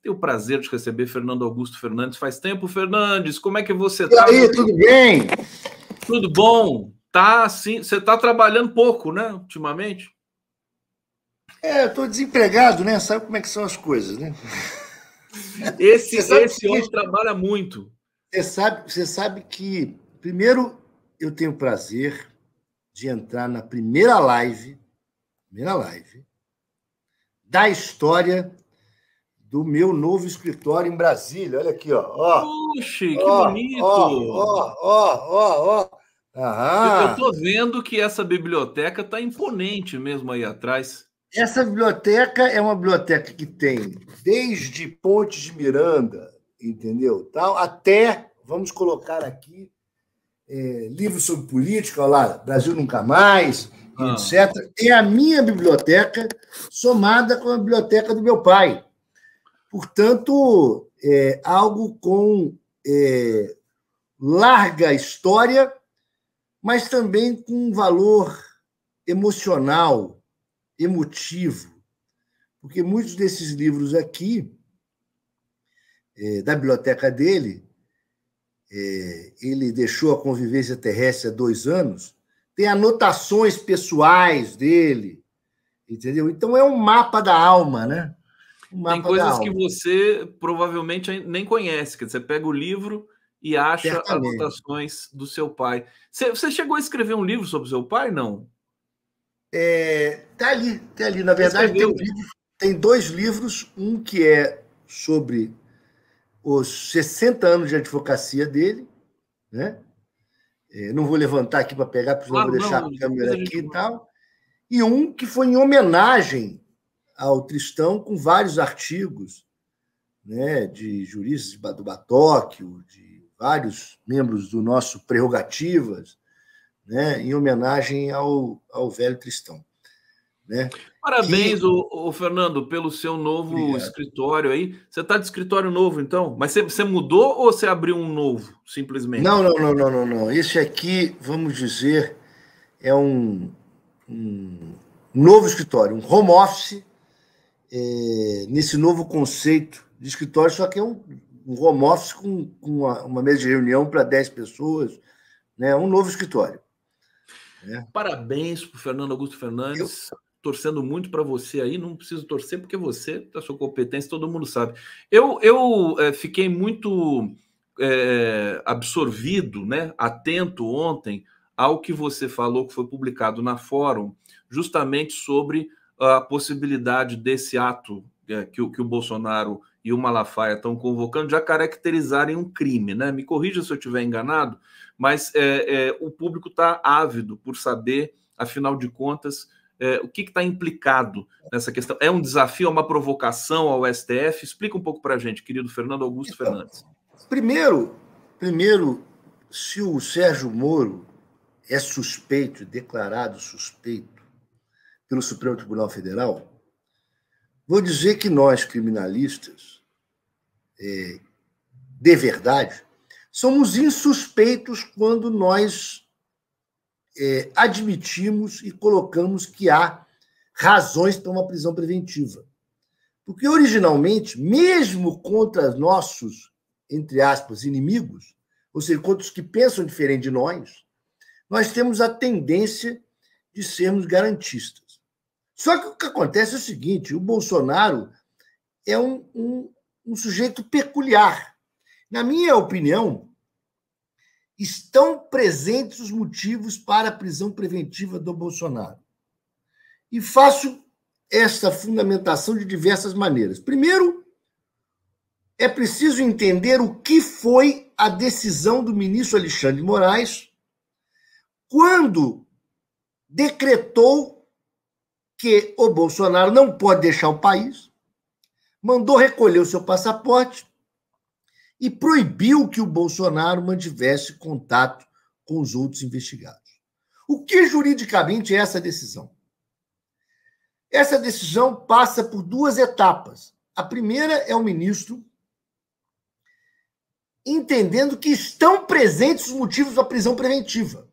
Tenho o prazer de receber Fernando Augusto Fernandes. Faz tempo, Fernandes, como é que você está? E aí, tudo bem? Tudo bom? Tá, sim. Você está trabalhando pouco, né, ultimamente? Eu estou desempregado, né? Sabe como é que são as coisas, né? Esse homem trabalha muito. Você sabe que, primeiro, eu tenho o prazer de entrar na primeira live da história do meu novo escritório em Brasília. Olha aqui, ó. Puxa, que bonito! Ó. Eu estou vendo que essa biblioteca está imponente mesmo aí atrás. Essa biblioteca é uma biblioteca que tem desde Pontes de Miranda, entendeu? Tal, até, vamos colocar aqui, livros sobre política, olha lá, Brasil Nunca Mais, etc. É a minha biblioteca somada com a biblioteca do meu pai. Portanto, é algo com larga história, mas também com um valor emocional, emotivo, porque muitos desses livros aqui, da biblioteca dele, ele deixou a convivência terrestre há 2 anos, tem anotações pessoais dele, entendeu? Então é um mapa da alma, né? Tem coisas que você provavelmente nem conhece, que você pega o livro e acha certamente anotações do seu pai. Você chegou a escrever um livro sobre o seu pai, não? Tá ali. Na verdade, tem 2 livros, um que é sobre os 60 anos de advocacia dele, né? Não vou levantar aqui para pegar, porque senão vou deixar a câmera aqui e tal. E um que foi em homenagem ao Tristão, com vários artigos, né, de juristas do Batóquio, de vários membros do nosso Prerrogativas, né, em homenagem ao velho Tristão. Né? Parabéns, Fernando, pelo seu novo escritório aí. Você está de escritório novo, então? Mas você mudou ou você abriu um novo, simplesmente? Não. Esse aqui, vamos dizer, é um novo escritório, um home office, nesse novo conceito de escritório, só que é um home office com uma mesa de reunião para 10 pessoas, né? Um novo escritório. Né? Parabéns para o Fernando Augusto Fernandes. Torcendo muito para você aí, não preciso torcer porque você, da sua competência, todo mundo sabe. Eu fiquei muito absorvido, né, atento ontem ao que você falou, que foi publicado na Fórum, justamente sobre a possibilidade desse ato que o Bolsonaro e o Malafaia estão convocando, já caracterizarem um crime, né? Me corrija se eu estiver enganado, mas o público está ávido por saber, afinal de contas, o que está implicado nessa questão? É um desafio, é uma provocação ao STF? Explica um pouco para a gente, querido Fernando Augusto Fernandes. Primeiro, se o Sérgio Moro é suspeito, declarado suspeito pelo Supremo Tribunal Federal, vou dizer que nós, criminalistas, de verdade, somos insuspeitos quando nós admitimos e colocamos que há razões para uma prisão preventiva. Porque, originalmente, mesmo contra nossos, entre aspas, inimigos, ou seja, contra os que pensam diferente de nós temos a tendência de sermos garantistas. Só que o que acontece é o seguinte, o Bolsonaro é um sujeito peculiar. Na minha opinião, estão presentes os motivos para a prisão preventiva do Bolsonaro. E faço essa fundamentação de diversas maneiras. Primeiro, é preciso entender o que foi a decisão do ministro Alexandre de Moraes quando decretou que o Bolsonaro não pode deixar o país, mandou recolher o seu passaporte e proibiu que o Bolsonaro mantivesse contato com os outros investigados. O que juridicamente é essa decisão? Essa decisão passa por 2 etapas. A primeira é o ministro entendendo que estão presentes os motivos da prisão preventiva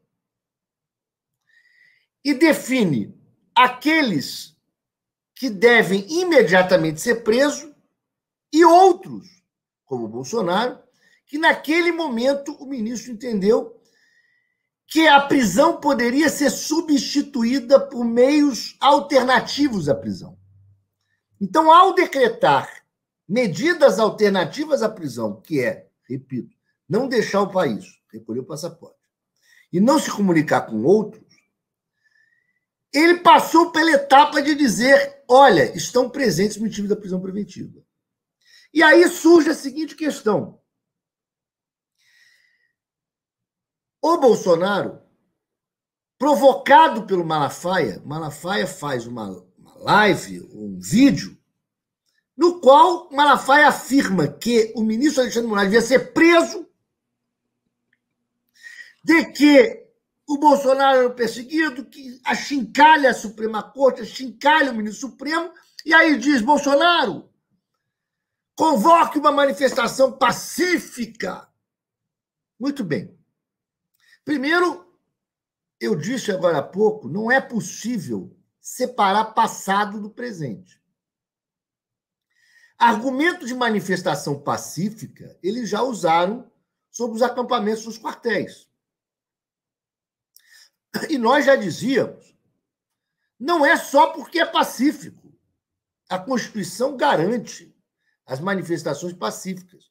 e define aqueles que devem imediatamente ser presos e outros, como o Bolsonaro, que naquele momento o ministro entendeu que a prisão poderia ser substituída por meios alternativos à prisão. Então, ao decretar medidas alternativas à prisão, que é, repito, não deixar o país, recolher o passaporte, e não se comunicar com outros, ele passou pela etapa de dizer, olha, estão presentes motivos da prisão preventiva. E aí surge a seguinte questão. O Bolsonaro, provocado pelo Malafaia faz uma live, um vídeo, no qual Malafaia afirma que o ministro Alexandre de Moraes devia ser preso, de que o Bolsonaro era perseguido, que achincalha a Suprema Corte, achincalha o ministro Supremo, e aí diz, Bolsonaro, convoque uma manifestação pacífica. Muito bem. Primeiro, eu disse agora há pouco, não é possível separar passado do presente. Argumento de manifestação pacífica, eles já usaram sobre os acampamentos dos quartéis. E nós já dizíamos, não é só porque é pacífico. A Constituição garante as manifestações pacíficas.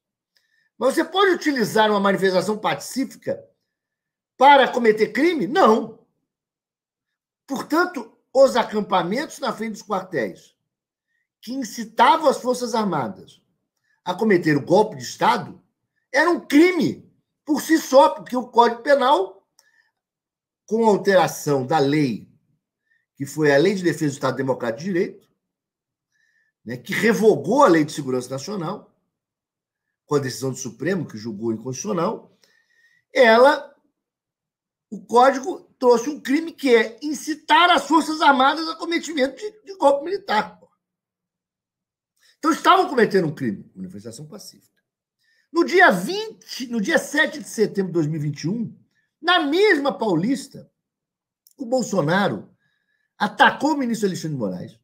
Mas você pode utilizar uma manifestação pacífica para cometer crime? Não. Portanto, os acampamentos na frente dos quartéis, que incitavam as Forças Armadas a cometer o golpe de Estado, era um crime por si só, porque o Código Penal, com a alteração da lei, que foi a Lei de Defesa do Estado Democrático de Direito, né, que revogou a Lei de Segurança Nacional, com a decisão do Supremo, que julgou inconstitucional, o Código trouxe um crime que é incitar as Forças Armadas a cometimento de golpe militar. Então, estavam cometendo um crime, manifestação pacífica. No dia 7 de setembro de 2021, na mesma Paulista, o Bolsonaro atacou o ministro Alexandre de Moraes,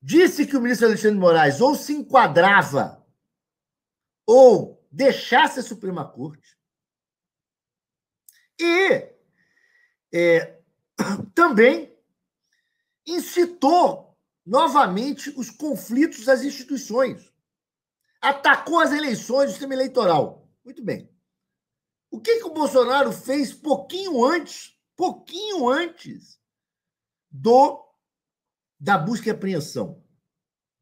disse que o ministro Alexandre de Moraes ou se enquadrava ou deixasse a Suprema Corte, e também incitou novamente os conflitos das instituições. Atacou as eleições, o sistema eleitoral. Muito bem. O que o Bolsonaro fez pouquinho antes da busca e apreensão?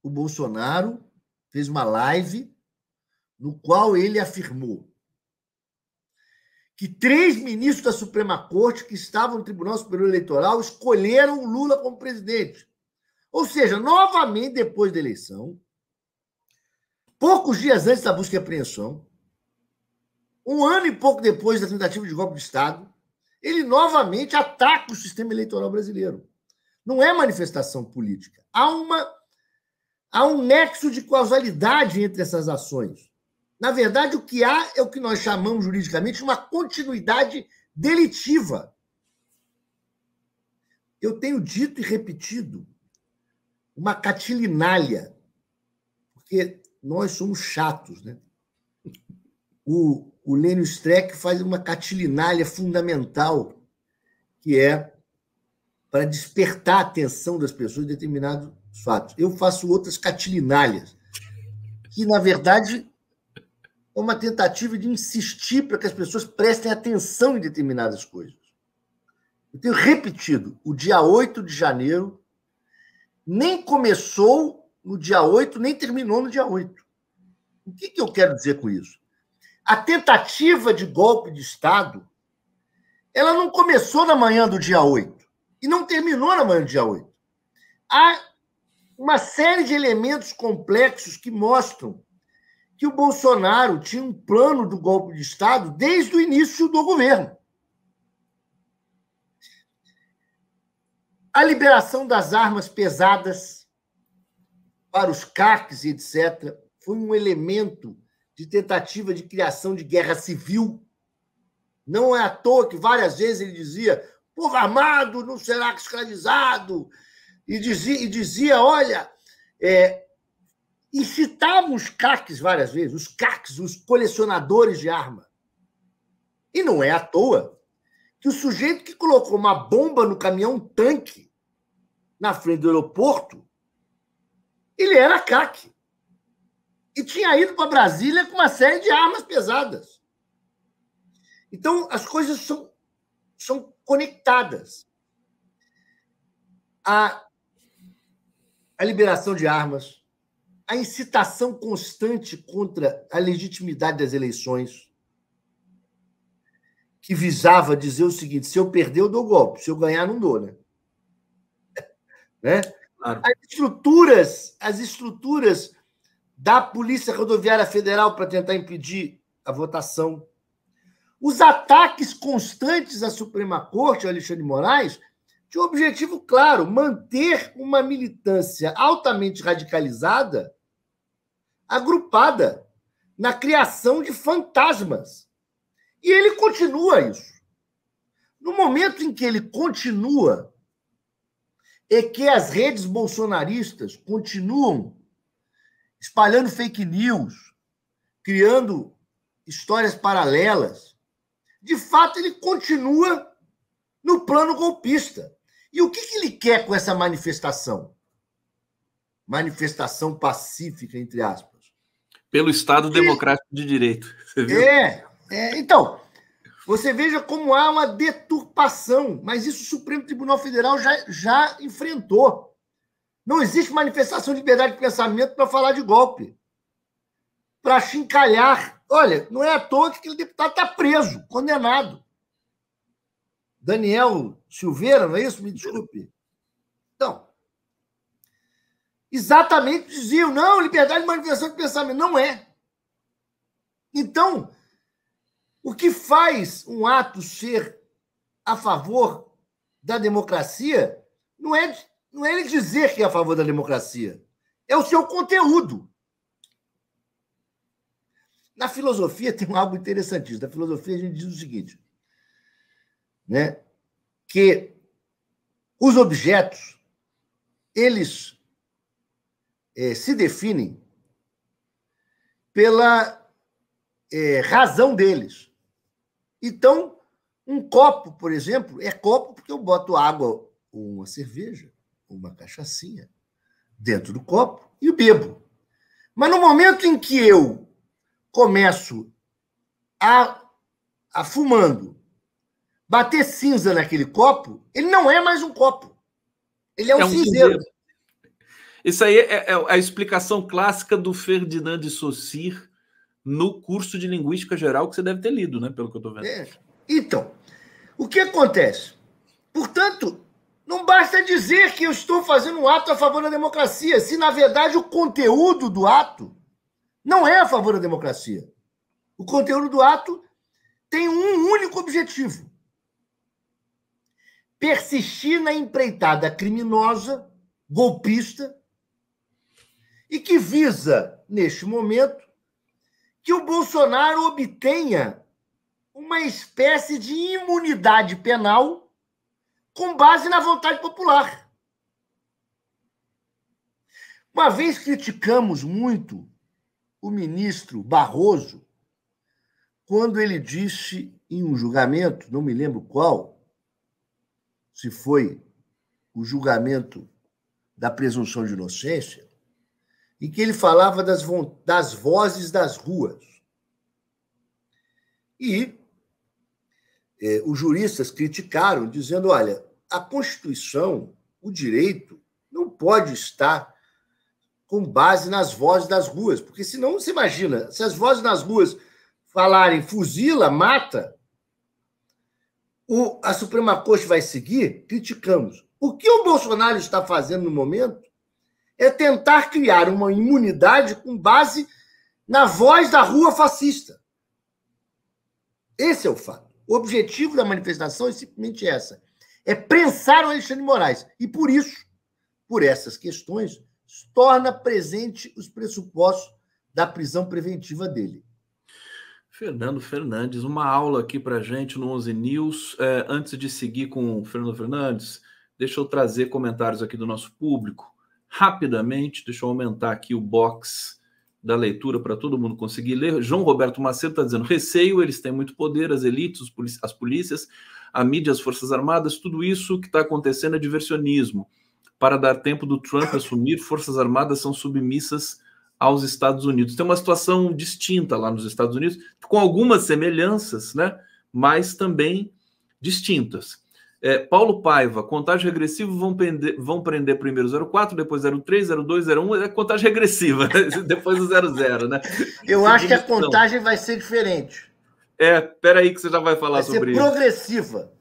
O Bolsonaro fez uma live no qual ele afirmou que 3 ministros da Suprema Corte que estavam no Tribunal Superior Eleitoral escolheram o Lula como presidente. Ou seja, novamente, depois da eleição, poucos dias antes da busca e apreensão, 1 ano e pouco depois da tentativa de golpe de Estado, ele novamente ataca o sistema eleitoral brasileiro. Não é manifestação política. Há um nexo de causalidade entre essas ações. Na verdade, o que há é o que nós chamamos juridicamente de uma continuidade delitiva. Eu tenho dito e repetido uma catilinália, porque nós somos chatos, né? O Lênio Streck faz uma catilinália fundamental, que é para despertar a atenção das pessoas em determinados fatos. Eu faço outras catilinálias, que, na verdade, é uma tentativa de insistir para que as pessoas prestem atenção em determinadas coisas. Eu tenho repetido, o dia 8 de janeiro nem começou no dia 8, nem terminou no dia 8. O que eu quero dizer com isso? A tentativa de golpe de Estado, ela não começou na manhã do dia 8 e não terminou na manhã do dia 8. Há uma série de elementos complexos que mostram que o Bolsonaro tinha um plano do golpe de Estado desde o início do governo. A liberação das armas pesadas para os CACs e etc. foi um elemento de tentativa de criação de guerra civil. Não é à toa que várias vezes ele dizia povo armado não será escravizado, e dizia olha, E citavam os CACs várias vezes, os CACs, os colecionadores de arma. E não é à toa que o sujeito que colocou uma bomba no caminhão-tanque na frente do aeroporto, ele era CAC. E tinha ido para Brasília com uma série de armas pesadas. Então, as coisas são conectadas. A liberação de armas, a incitação constante contra a legitimidade das eleições, que visava dizer o seguinte: se eu perder, eu dou golpe, se eu ganhar, não dou, né? Claro. As estruturas da Polícia Rodoviária Federal para tentar impedir a votação, os ataques constantes à Suprema Corte, ao Alexandre de Moraes, tinham um objetivo claro: manter uma militância altamente radicalizada, agrupada na criação de fantasmas. E ele continua isso. No momento em que ele continua, é que as redes bolsonaristas continuam espalhando fake news, criando histórias paralelas. De fato, ele continua no plano golpista. E o que ele quer com essa manifestação? Manifestação pacífica, entre aspas. Pelo Estado Democrático de Direito. Você viu? Então, você veja como há uma deturpação, mas isso o Supremo Tribunal Federal já enfrentou. Não existe manifestação de liberdade de pensamento para falar de golpe, para achincalhar. Olha, não é à toa que aquele deputado está preso, condenado. Daniel Silveira, não é isso? Me desculpe. Então, exatamente diziam, não, liberdade de manifestação de pensamento. Não é. Então, o que faz um ato ser a favor da democracia não é ele dizer que é a favor da democracia, é o seu conteúdo. Na filosofia tem algo interessantíssimo. Na filosofia a gente diz o seguinte, né, que os objetos, eles se definem pela razão deles. Então, um copo, por exemplo, é copo porque eu boto água ou uma cerveja, uma cachaçinha dentro do copo e bebo. Mas no momento em que eu começo a fumando, bater cinza naquele copo, ele não é mais um copo. Ele é um cinzeiro. Isso aí é a explicação clássica do Ferdinand de Saussure no curso de Linguística Geral que você deve ter lido, né? Pelo que eu estou vendo. Então, o que acontece? Portanto, não basta dizer que eu estou fazendo um ato a favor da democracia, se, na verdade, o conteúdo do ato não é a favor da democracia. O conteúdo do ato tem um único objetivo: persistir na empreitada criminosa, golpista, e que visa, neste momento, que o Bolsonaro obtenha uma espécie de imunidade penal com base na vontade popular. Uma vez criticamos muito o ministro Barroso quando ele disse em um julgamento, não me lembro qual, se foi o julgamento da presunção de inocência, em que ele falava das vozes das ruas. E os juristas criticaram, dizendo, olha, a Constituição, o direito, não pode estar com base nas vozes das ruas, porque senão, você imagina, se as vozes nas ruas falarem fuzila, mata, a Suprema Corte vai seguir? Criticamos. O que o Bolsonaro está fazendo no momento é tentar criar uma imunidade com base na voz da rua fascista. Esse é o fato. O objetivo da manifestação é simplesmente essa: é prensar o Alexandre de Moraes. E por isso, por essas questões, torna presente os pressupostos da prisão preventiva dele. Fernando Fernandes, uma aula aqui para a gente no 11 News. Antes de seguir com o Fernando Fernandes, deixa eu trazer comentários aqui do nosso público. rapidamente. Deixa eu aumentar aqui o box da leitura para todo mundo conseguir ler. João Roberto Macedo está dizendo: receio, eles têm muito poder, as elites, as polícias, a mídia, as forças armadas, tudo isso que está acontecendo é diversionismo. Para dar tempo do Trump assumir, forças armadas são submissas aos Estados Unidos. Tem uma situação distinta lá nos Estados Unidos, com algumas semelhanças, né? Mas também distintas. Paulo Paiva, contagem regressiva, vão prender primeiro 04, depois 03, 02, 01, é contagem regressiva, depois do 00, né? Eu acho que a contagem vai ser diferente. Peraí que você já vai falar sobre isso. Vai ser progressiva.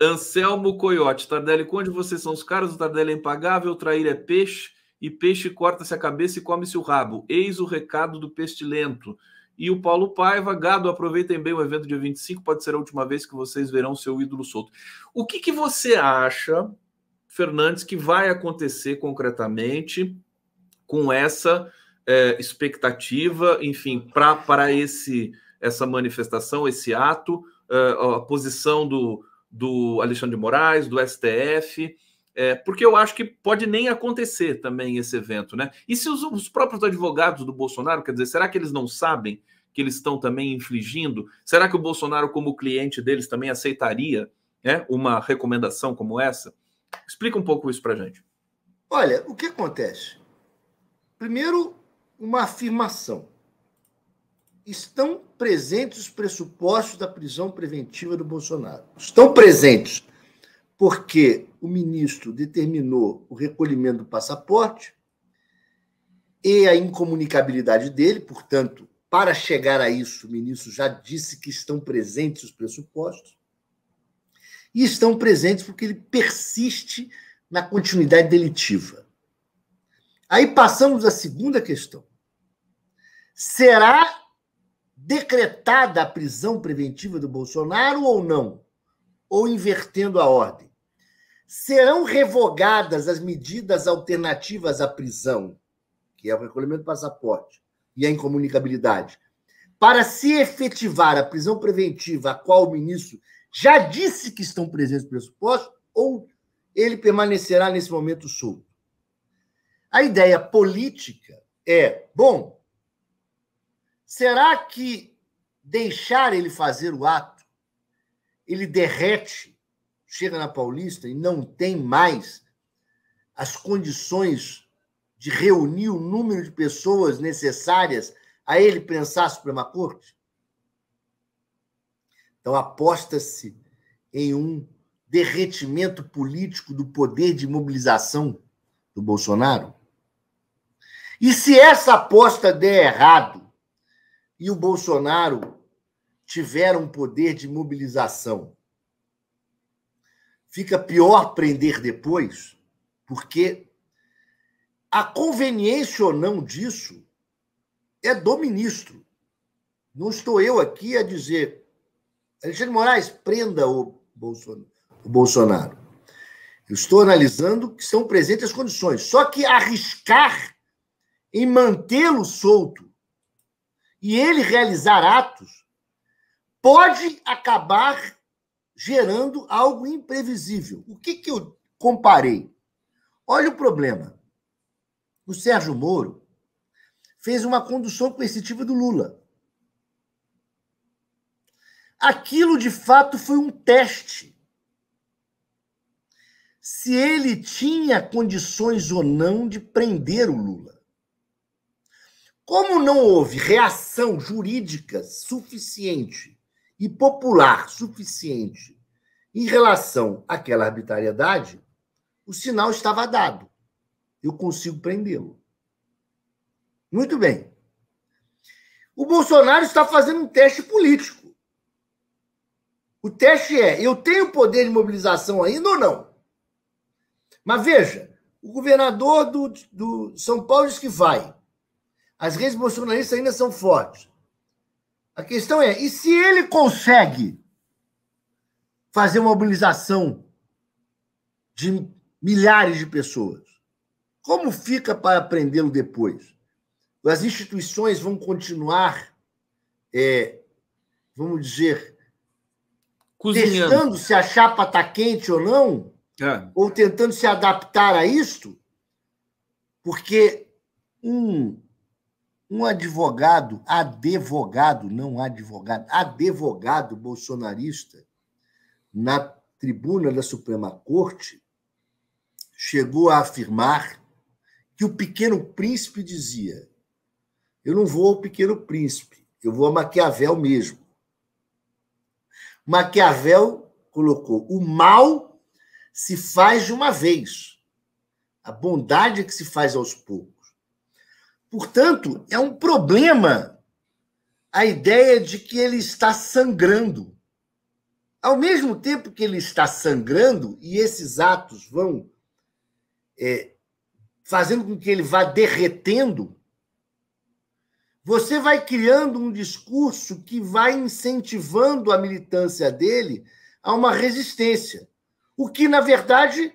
Anselmo Coyote, Tardelli Conde, vocês são os caras, o Tardelli é impagável, trair é peixe, e peixe corta-se a cabeça e come-se o rabo. Eis o recado do pestilento. E o Paulo Paiva, gado, aproveitem bem o evento dia 25, pode ser a última vez que vocês verão seu ídolo solto. O que você acha, Fernandes, que vai acontecer concretamente com essa expectativa, enfim, para essa manifestação, esse ato, a posição do Alexandre de Moraes, do STF, porque eu acho que pode nem acontecer também esse evento, né? E se os próprios advogados do Bolsonaro, quer dizer, será que eles não sabem que eles estão também infligindo? Será que o Bolsonaro, como cliente deles, também aceitaria, né, uma recomendação como essa? Explica um pouco isso para a gente. Olha, o que acontece? Primeiro, uma afirmação. Estão presentes os pressupostos da prisão preventiva do Bolsonaro. Estão presentes porque o ministro determinou o recolhimento do passaporte e a incomunicabilidade dele, portanto, para chegar a isso, o ministro já disse que estão presentes os pressupostos, e estão presentes porque ele persiste na continuidade delitiva. Aí passamos à segunda questão. Será decretada a prisão preventiva do Bolsonaro ou não? Ou invertendo a ordem? Serão revogadas as medidas alternativas à prisão, que é o recolhimento do passaporte e a incomunicabilidade, para se efetivar a prisão preventiva, a qual o ministro já disse que estão presentes os pressupostos, ou ele permanecerá nesse momento solto? A ideia política é, bom, será que deixar ele fazer o ato, ele derrete, chega na Paulista e não tem mais as condições de reunir o número de pessoas necessárias a ele prensar a Suprema Corte? Então, aposta-se em um derretimento político do poder de mobilização do Bolsonaro? E se essa aposta der errado e o Bolsonaro tiver um poder de mobilização, fica pior prender depois, porque a conveniência ou não disso é do ministro. Não estou eu aqui a dizer, Alexandre de Moraes, prenda o Bolsonaro. Eu estou analisando que estão presentes as condições. Só que arriscar em mantê-lo solto e ele realizar atos pode acabar gerando algo imprevisível. O que eu comparei? Olha o problema. O Sérgio Moro fez uma condução coercitiva do Lula. Aquilo, de fato, foi um teste. Se ele tinha condições ou não de prender o Lula. Como não houve reação jurídica suficiente e popular suficiente em relação àquela arbitrariedade, o sinal estava dado. Eu consigo prendê-lo. Muito bem. O Bolsonaro está fazendo um teste político. O teste é, eu tenho poder de mobilização ainda ou não? Mas veja, o governador do São Paulo diz que vai. As redes bolsonaristas ainda são fortes. A questão é, e se ele consegue fazer uma mobilização de milhares de pessoas? Como fica para prendê-lo depois? As instituições vão continuar, vamos dizer, cozinhando, testando se a chapa está quente ou não, ou tentando se adaptar a isto? Porque um advogado bolsonarista, na tribuna da Suprema Corte, chegou a afirmar que o Pequeno Príncipe dizia: eu não vou ao Pequeno Príncipe, eu vou a Maquiavel mesmo. Maquiavel colocou: o mal se faz de uma vez, a bondade é que se faz aos poucos. Portanto, é um problema a ideia de que ele está sangrando. Ao mesmo tempo que ele está sangrando, e esses atos vão fazendo com que ele vá derretendo, você vai criando um discurso que vai incentivando a militância dele a uma resistência. O que, na verdade,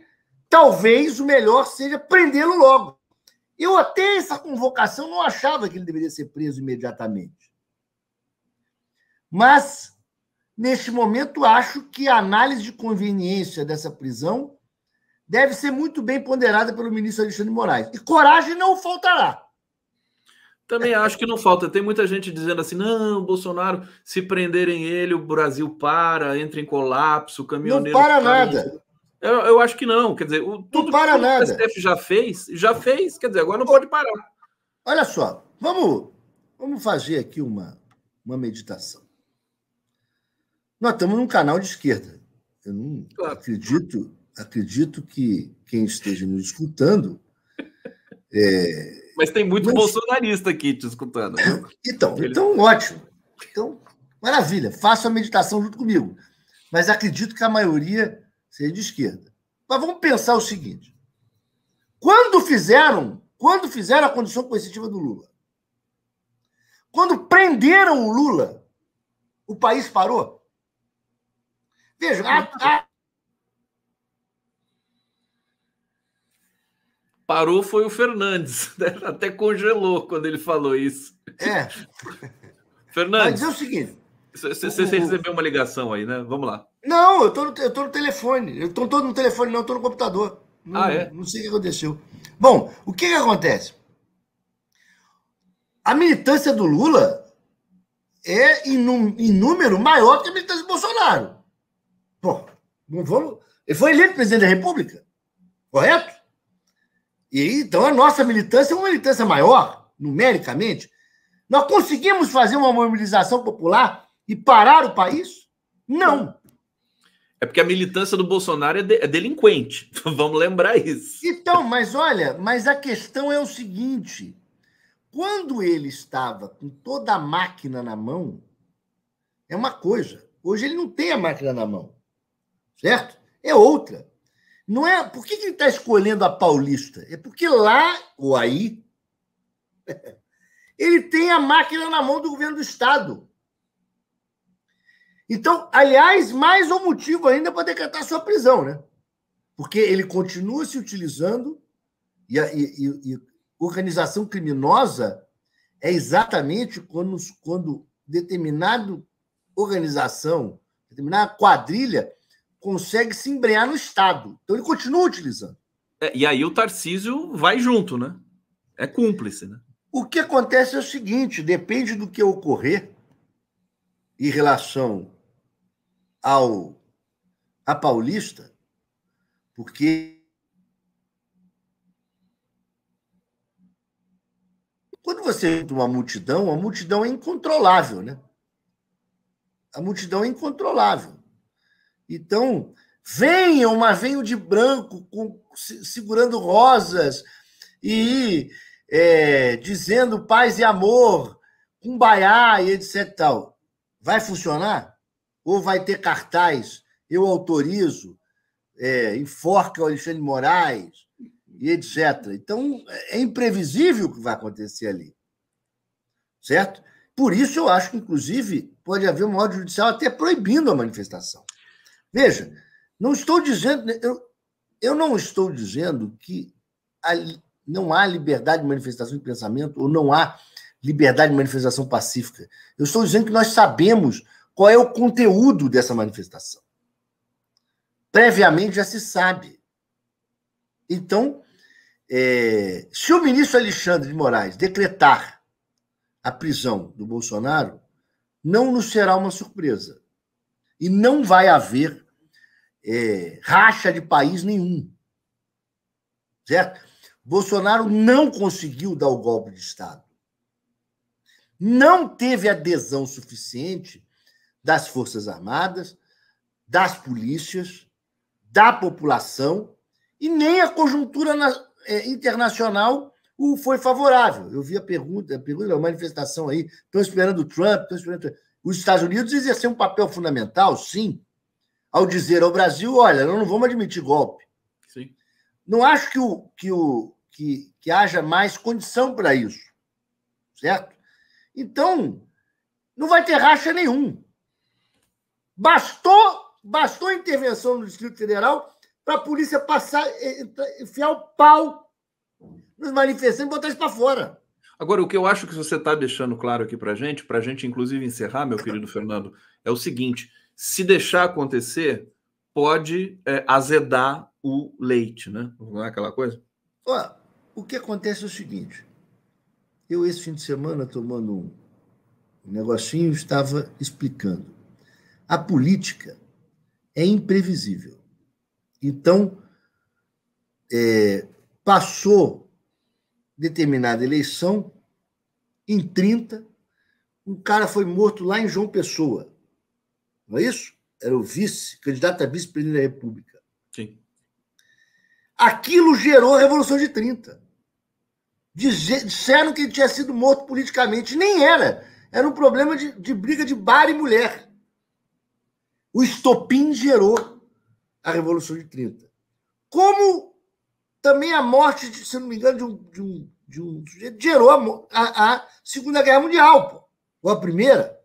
talvez o melhor seja prendê-lo logo. Eu até essa convocação não achava que ele deveria ser preso imediatamente. Mas, neste momento, acho que a análise de conveniência dessa prisão deve ser muito bem ponderada pelo ministro Alexandre de Moraes. E coragem não faltará. Também acho que não falta. Tem muita gente dizendo assim, não, Bolsonaro, se prenderem ele, o Brasil entra em colapso, o caminhoneiro... Não para nada. Eu acho que não. Quer dizer, tudo que o STF já fez, quer dizer, agora não pode parar. Olha só, vamos fazer aqui uma meditação. Nós estamos num canal de esquerda. Eu não acredito que quem esteja nos escutando... Mas tem muito bolsonarista aqui te escutando. Então, ótimo. Então, maravilha. Faça a meditação junto comigo. Mas acredito que a maioria seja de esquerda. Mas vamos pensar o seguinte. Quando fizeram a condição coercitiva do Lula? Quando prenderam o Lula, o país parou? Veja, parou foi o Fernandes. Até congelou quando ele falou isso. Fernandes. Mas é o seguinte. Você recebeu uma ligação aí, né? Vamos lá. Não, eu tô no telefone. Eu tô todo no telefone, não, eu tô no computador. Não sei o que aconteceu. Bom, o que acontece? A militância do Lula é em número maior que a militância do Bolsonaro. Pô, não vamos... Ele foi eleito presidente da República, correto? E então a nossa militância é uma militância maior, numericamente. Nós conseguimos fazer uma mobilização popular e parar o país? Não. É porque a militância do Bolsonaro é delinquente. Vamos lembrar isso. Então, mas a questão é o seguinte: quando ele estava com toda a máquina na mão, é uma coisa. Hoje ele não tem a máquina na mão, certo? É outra. Não é. Por que ele está escolhendo a Paulista? É porque lá ou aí ele tem a máquina na mão do governo do Estado. Então, aliás, mais um motivo ainda para decretar sua prisão, né? Porque ele continua se utilizando e organização criminosa é exatamente quando determinada organização, determinada quadrilha consegue se embrenhar no Estado. Então, ele continua utilizando. E aí o Tarcísio vai junto, né? É cúmplice, né? O que acontece é o seguinte, depende do que ocorrer em relação a Paulista, porque quando você tem uma multidão, a multidão é incontrolável, né? A multidão é incontrolável. Então, venham de branco, segurando rosas e dizendo paz e amor, cumbaiá e etc. Tal. Vai funcionar? Ou vai ter cartaz, eu autorizo, enforca o Alexandre de Moraes e etc. Então, é imprevisível o que vai acontecer ali. Certo? Por isso, eu acho que, inclusive, pode haver uma ordem judicial até proibindo a manifestação. Veja, não estou dizendo... Eu não estou dizendo que não há liberdade de manifestação de pensamento ou não há liberdade de manifestação pacífica. Eu estou dizendo que nós sabemos qual é o conteúdo dessa manifestação. Previamente já se sabe. Então, Se o ministro Alexandre de Moraes decretar a prisão do Bolsonaro, não nos será uma surpresa. E não vai haver racha de país nenhum. Certo? Bolsonaro não conseguiu dar o golpe de Estado. Não teve adesão suficiente das Forças Armadas, das polícias, da população, e nem a conjuntura internacional foi favorável. Eu vi a manifestação aí, estão esperando o Trump, Os Estados Unidos exerceram um papel fundamental, sim, ao dizer ao Brasil, olha, nós não vamos admitir golpe. Sim. Não acho que haja mais condição para isso, certo? Então, não vai ter racha nenhum. Bastou a intervenção no Distrito Federal para a polícia passar, enfiar o pau nos manifestantes e botar eles para fora. Agora, o que eu acho que você está deixando claro aqui para a gente inclusive encerrar, meu querido Fernando, é o seguinte: se deixar acontecer, pode azedar o leite, né? Não é aquela coisa? Ó, o que acontece é o seguinte: eu, esse fim de semana, tomando um negocinho, estava explicando. A política é imprevisível. Então, passou determinada eleição, em 30, um cara foi morto lá em João Pessoa. Não é isso? Era o candidato a vice-presidente da República. Sim. Aquilo gerou a Revolução de 30. Disseram que ele tinha sido morto politicamente. Nem era. Era um problema de briga de bar e mulher. O estopim gerou a Revolução de 30. Como também a morte, se não me engano, de um sujeito gerou a Segunda Guerra Mundial, pô. Ou a Primeira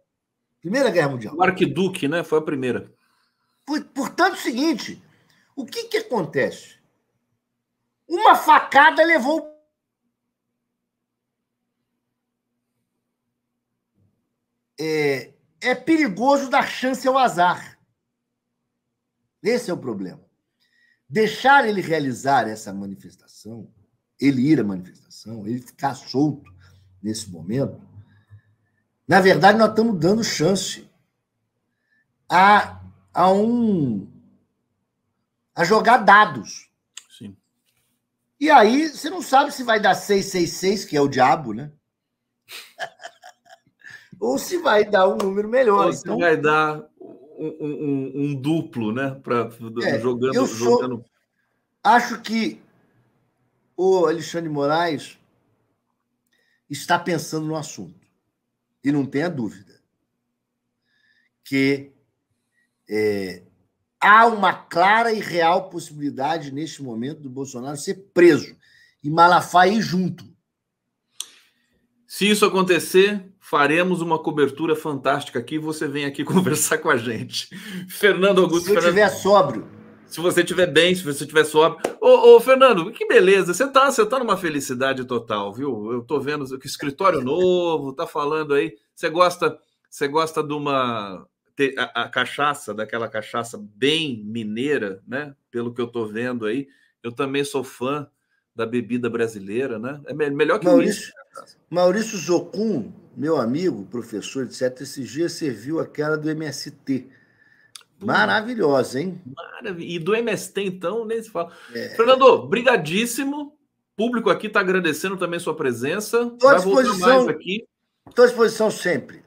Guerra Mundial. O arquiduque, né? Foi a primeira. Portanto, é o seguinte: o que acontece? Uma facada levou. É perigoso dar chance ao azar. Esse é o problema. Deixar ele realizar essa manifestação, ele ir à manifestação, ele ficar solto nesse momento, na verdade, nós estamos dando chance a jogar dados. Sim. E aí, você não sabe se vai dar 666, que é o diabo, né? Ou se vai dar um número melhor. Ou se vai dar um duplo, né? Jogando. Acho que o Alexandre de Moraes está pensando no assunto. E não tenha dúvida que há uma clara e real possibilidade, neste momento, do Bolsonaro ser preso e Malafaia ir junto. Se isso acontecer, faremos uma cobertura fantástica aqui. Você vem aqui conversar com a gente. Fernando Augusto. Se eu estiver sóbrio. Se você estiver bem, se você estiver sóbrio. Ô, Fernando, que beleza. Você tá numa felicidade total, viu? Eu tô vendo que escritório novo, tá falando aí. Você gosta de uma... A cachaça, daquela cachaça bem mineira, né? Pelo que eu tô vendo aí. Eu também sou fã da bebida brasileira, né? É melhor que Maurício Zocum, meu amigo, professor, etc., esses dias serviu aquela do MST. Maravilhosa, hein? E do MST, então, nem se fala. Fernando, brigadíssimo. O público aqui está agradecendo também sua presença. Estou à disposição. Estou à disposição sempre.